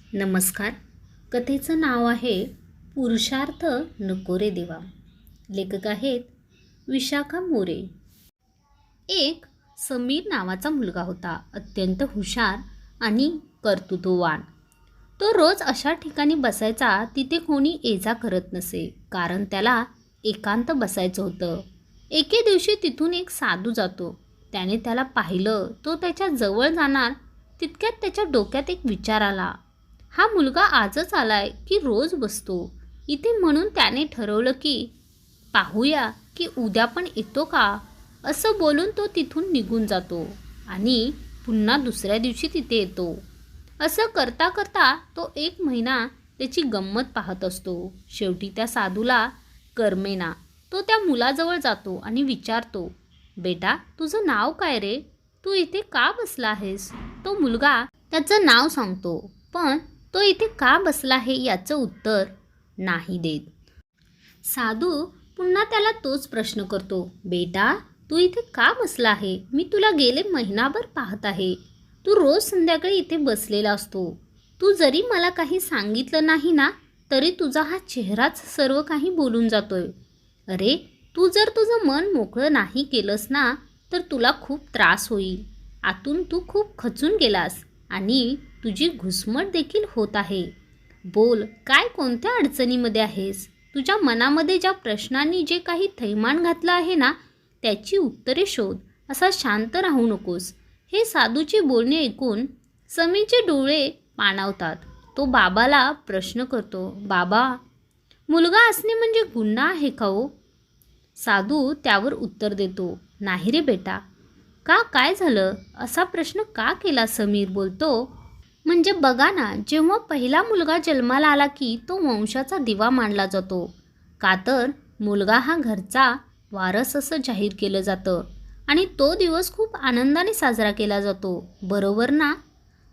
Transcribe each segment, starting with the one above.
नमस्कार. कथेचं नाव आहे पुरुषार्थ नको रे देवा. लेखक आहेत विशाखा मोरे. एक समीर नावाचा मुलगा होता, अत्यंत हुशार आणि कर्तृत्ववान. तो रोज अशा ठिकाणी बसायचा तिथे कोणी ये-जा करत नसे, कारण त्याला एकांत बसायचं होतं. एके दिवशी तिथून एक साधू जातो. त्याने त्याला पाहिलं. तो त्याच्या जवळ जाणार तितक्यात त्याच्या डोक्यात एक विचार आला. हा मुलगा आजच आलाय की रोज बसतो इथे, म्हणून त्याने ठरवलं की पाहूया की उद्या पण येतो का. असं बोलून तो तिथून निघून जातो आणि पुन्हा दुसऱ्या दिवशी तिथे येतो. असं करता करता तो 1 महिना त्याची गंमत पाहत असतो. शेवटी त्या साधूला करमेना. तो त्या मुलाजवळ जातो आणि विचारतो, बेटा तुझं नाव काय रे? तू इथे का बसला आहेस? तो मुलगा त्याचं नाव सांगतो, पण तो इथे का बसला आहे याचं उत्तर नाही देत. साधू पुन्हा त्याला तोच प्रश्न करतो, बेटा तू इथे का बसला आहे? मी तुला गेले महिनाभर पाहत आहे. तू रोज संध्याकाळी इथे बसलेला असतो. तू जरी मला काही सांगितलं नाही ना, तरी तुझा हा चेहराच सर्व काही बोलून जातोय. अरे तू जर तुझं मन मोकळं नाही केलंस ना, तर तुला खूप त्रास होईल. आतून तू खूप खचून गेलास आणि तुझी घुसमट देखील होत आहे. बोल, काय कोणत्या अडचणीमध्ये आहेस? तुझ्या मनामध्ये ज्या प्रश्नांनी जे काही थैमान घातलं आहे ना, त्याची उत्तरे शोध. असा शांत राहू नकोस. हे साधूची बोलणे ऐकून समीरचे डोळे पाणावतात. तो बाबाला प्रश्न करतो, बाबा मुलगा असणे म्हणजे गुन्हा आहे का हो? साधू त्यावर उत्तर देतो, नाही रे बेटा. का, काय झालं? असा प्रश्न का केला? समीर बोलतो, म्हणजे बघा ना, जेव्हा पहिला मुलगा जन्माला आला की तो वंशाचा दिवा मानला जातो. का तर मुलगा हा घरचा वारस असं जाहीर केलं जातं आणि तो दिवस खूप आनंदाने साजरा केला जातो, बरोबर ना?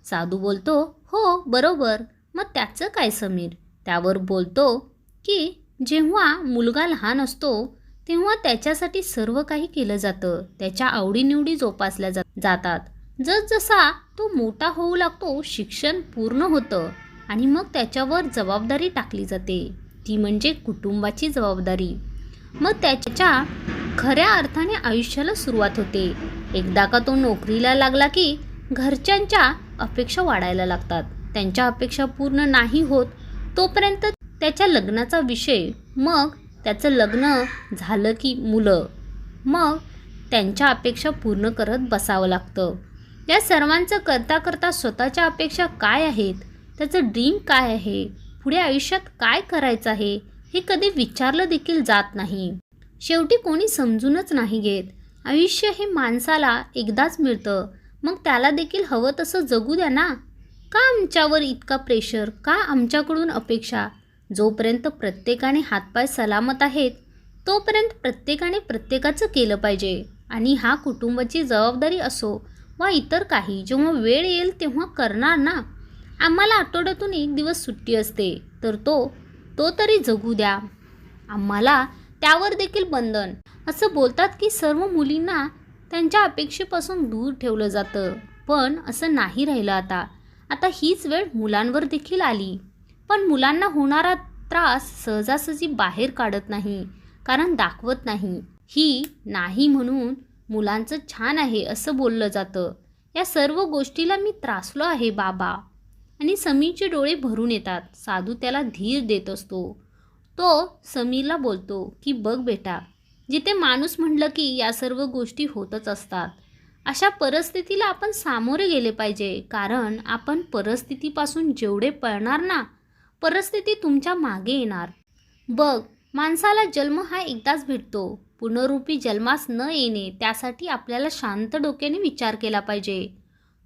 साधू बोलतो, हो बरोबर. मग त्याचं काय? समीर त्यावर बोलतो की जेव्हा मुलगा लहान असतो तेव्हा त्याच्यासाठी सर्व काही केलं जातं. त्याच्या आवडीनिवडी जोपासल्या जातात. जसजसा तो मोठा होऊ लागतो, शिक्षण पूर्ण होतं आणि मग त्याच्यावर जबाबदारी टाकली जाते. ती म्हणजे कुटुंबाची जबाबदारी. मग त्याच्या खऱ्या अर्थाने आयुष्याला सुरुवात होते. एकदा का तो नोकरीला लागला की घरच्यांच्या अपेक्षा वाढायला लागतात. त्यांच्या अपेक्षा पूर्ण नाही होत तोपर्यंत त्याच्या लग्नाचा विषय, मग त्याचं लग्न झालं की मुलं, मग त्यांच्या अपेक्षा पूर्ण करत बसावं लागतं. या सर्वांचं करता करता स्वतःच्या अपेक्षा काय आहेत, त्याचं ड्रीम काय आहे, पुढे आयुष्यात काय करायचं आहे, हे कधी विचारलं देखील जात नाही. शेवटी कोणी समजूनच नाही घेत. आयुष्य हे माणसाला एकदाच मिळतं, मग त्याला देखील हवं तसं जगू द्या ना. का आमच्यावर इतका प्रेशर? का आमच्याकडून अपेक्षा? जोपर्यंत प्रत्येकाने हातपाय सलामत आहेत तोपर्यंत प्रत्येकाने प्रत्येकाचं केलं पाहिजे. आणि हा कुटुंबाची जबाबदारी असो वा इतर काही, जेव्हा वेळ येईल तेव्हा करणार ना. आम्हाला आठवड्यातून 1 दिवस सुट्टी असते, तर तो तरी जगू द्या. आम्हाला त्यावर देखील बंधन. असं बोलतात की सर्व मुलींना त्यांच्या अपेक्षेपासून दूर ठेवलं जातं, पण असं नाही राहिलं आता. आता हीच वेळ मुलांवर देखील आली. पण मुलांना होणारा त्रास सहजासहजी बाहेर काढत नाही, कारण दाखवत नाही. ही नाही म्हणून मुलांचं छान आहे असं बोललं जातं. या सर्व गोष्टीला मी त्रासलो आहे बाबा. आणि समीरचे डोळे भरून येतात. साधू त्याला धीर देत असतो. तो समीरला बोलतो की बघ बेटा, जिथे माणूस म्हणलं की या सर्व गोष्टी होतच असतात. अशा परिस्थितीला आपण सामोरे गेले पाहिजे, कारण आपण परिस्थितीपासून जेवढे पळणार ना, परिस्थिती तुमच्या मागे येणार. बघ, माणसाला जन्म हा एकदाच भेटतो. पुनरुपी जन्मास न येणे, त्यासाठी आपल्याला शांत डोक्याने विचार केला पाहिजे.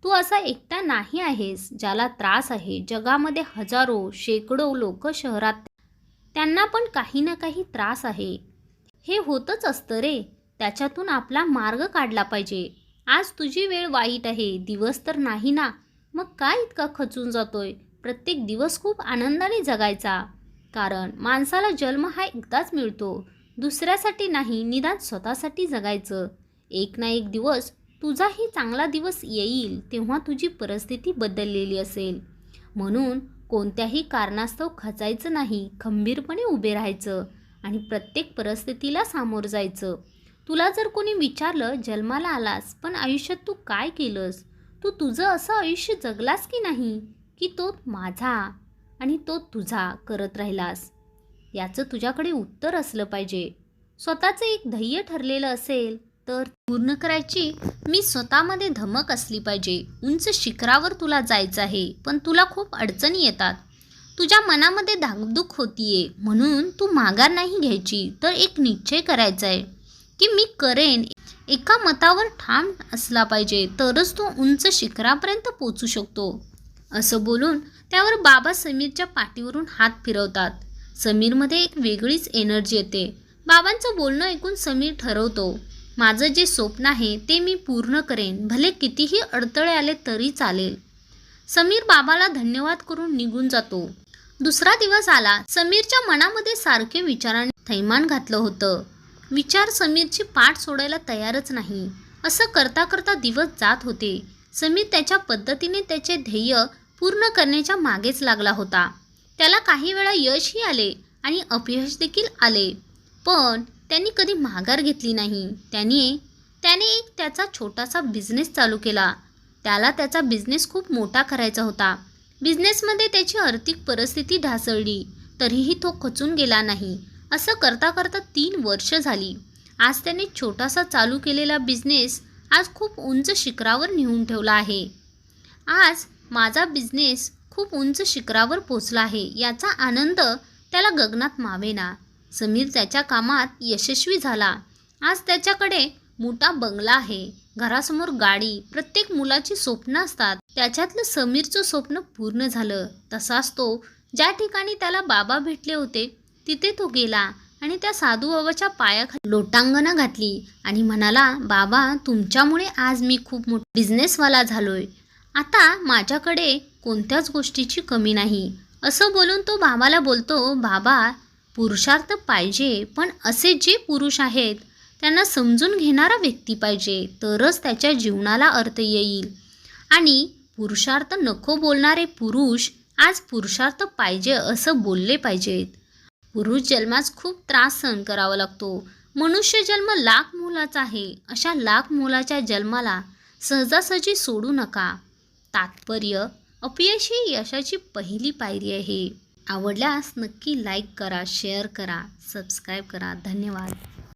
तू असा एकटा नाही आहेस ज्याला त्रास आहे. जगामध्ये हजारो शेकडो लोक शहरात, त्यांना पण काही ना काही त्रास आहे. हे होतच असतं रे. त्याच्यातून आपला मार्ग काढला पाहिजे. आज तुझी वेळ वाईट आहे, दिवस तर नाही ना. मग काय इतका खचून जातोय? प्रत्येक दिवस खूप आनंदाने जगायचा, कारण माणसाला जन्म हा एकदाच मिळतो. दुसऱ्यासाठी नाही, निदान स्वतःसाठी जगायचं. एक ना एक दिवस तुझाही चांगला दिवस येईल, तेव्हा तुझी परिस्थिती बदललेली असेल. म्हणून कोणत्याही कारणास्तव खचायचं नाही, खंबीरपणे उभे राहायचं आणि प्रत्येक परिस्थितीला सामोरं जायचं. तुला जर कोणी विचारलं, जन्माला आलास पण आयुष्यात तू काय केलंस, तू तुझं असं आयुष्य जगलास की नाही, की तो माझा आणि तो तुझा करत राहिलास, याचं तुझ्याकडे उत्तर असलं पाहिजे. स्वतःचं एक ध्येय ठरलेलं असेल तर पूर्ण करायची मी स्वतःमध्ये धमक असली पाहिजे. उंच शिखरावर तुला जायचं आहे, पण तुला खूप अडचणी येतात. तुझ्या मनामध्ये धाकधूक होतीये, म्हणून तू माघार नाही घ्यायची, तर एक निश्चय करायचा आहे की मी करेन. एका मतावर ठाम असला पाहिजे, तरच तो उंच शिखरापर्यंत पोचू शकतो. असं बोलून त्यावर बाबा समीरच्या पाठीवरून हात फिरवतात. समीरमध्ये एक वेगळीच एनर्जी येते. बाबांचं बोलणं ऐकून समीर ठरवतो, माझं जे स्वप्न आहे ते मी पूर्ण करेन, भले कितीही अडथळे आले तरी चालेल. समीर बाबाला धन्यवाद करून निघून जातो. दुसरा दिवस आला. समीरच्या मनामध्ये सारखे विचारांनी थैमान घातलं होतं. विचार समीरची पाठ सोडायला तयारच नाही. असं करता करता दिवस जात होते. समीर त्याच्या पद्धतीने त्याचे ध्येय पूर्ण करण्याच्या मागेच लागला होता. त्याला काही वेळा यशही आले आणि अपयश देखील आले, पण त्यांनी कधी माघार घेतली नाही. त्याने एक त्याचा छोटासा बिझनेस चालू केला. त्याला त्याचा बिझनेस खूप मोठा करायचा होता. बिझनेसमध्ये त्याची आर्थिक परिस्थिती ढासळली, तरीही तो खचून गेला नाही. असं करता करता 3 वर्ष झाली. आज त्याने छोटासा चालू केलेला बिझनेस आज खूप उंच शिखरावर नेऊन ठेवला आहे. आज माझा बिझनेस खूप उंच शिखरावर पोचला आहे, याचा आनंद त्याला गगनात मावेना. समीर त्याच्या कामात यशस्वी झाला. आज त्याच्याकडे मोठा बंगला आहे, घरासमोर गाडी. प्रत्येक मुलाची स्वप्न असतात, त्याच्यातलं समीरचं स्वप्न पूर्ण झालं. तसाच तो ज्या ठिकाणी त्याला बाबा भेटले होते तिथे तो गेला आणि त्या साधू बाबाच्या पायाखाली लोटांगणं घातली आणि म्हणाला, बाबा तुमच्यामुळे आज मी खूप मोठा बिझनेसवाला झालोय. आता माझ्याकडे कोणत्याच गोष्टीची कमी नाही. असं बोलून तो बाबाला बोलतो, बाबा पुरुषार्थ पाहिजे, पण असे जे पुरुष आहेत त्यांना समजून घेणारा व्यक्ती पाहिजे, तरच त्याच्या जीवनाला अर्थ येईल. आणि पुरुषार्थ नको बोलणारे पुरुष आज पुरुषार्थ पाहिजे असं बोलले पाहिजेत. पुरुष जन्मास खूप त्रास सहन करावा लागतो. मनुष्य जन्म लाख मोलाचा आहे. अशा लाख मोलाच्या जन्माला सहजासहजी सोडू नका. तात्पर्य, अपयश ही यशाची पहिली पायरी आहे. आवडल्यास नक्की लाईक करा, शेअर करा, सबस्क्राईब करा. धन्यवाद.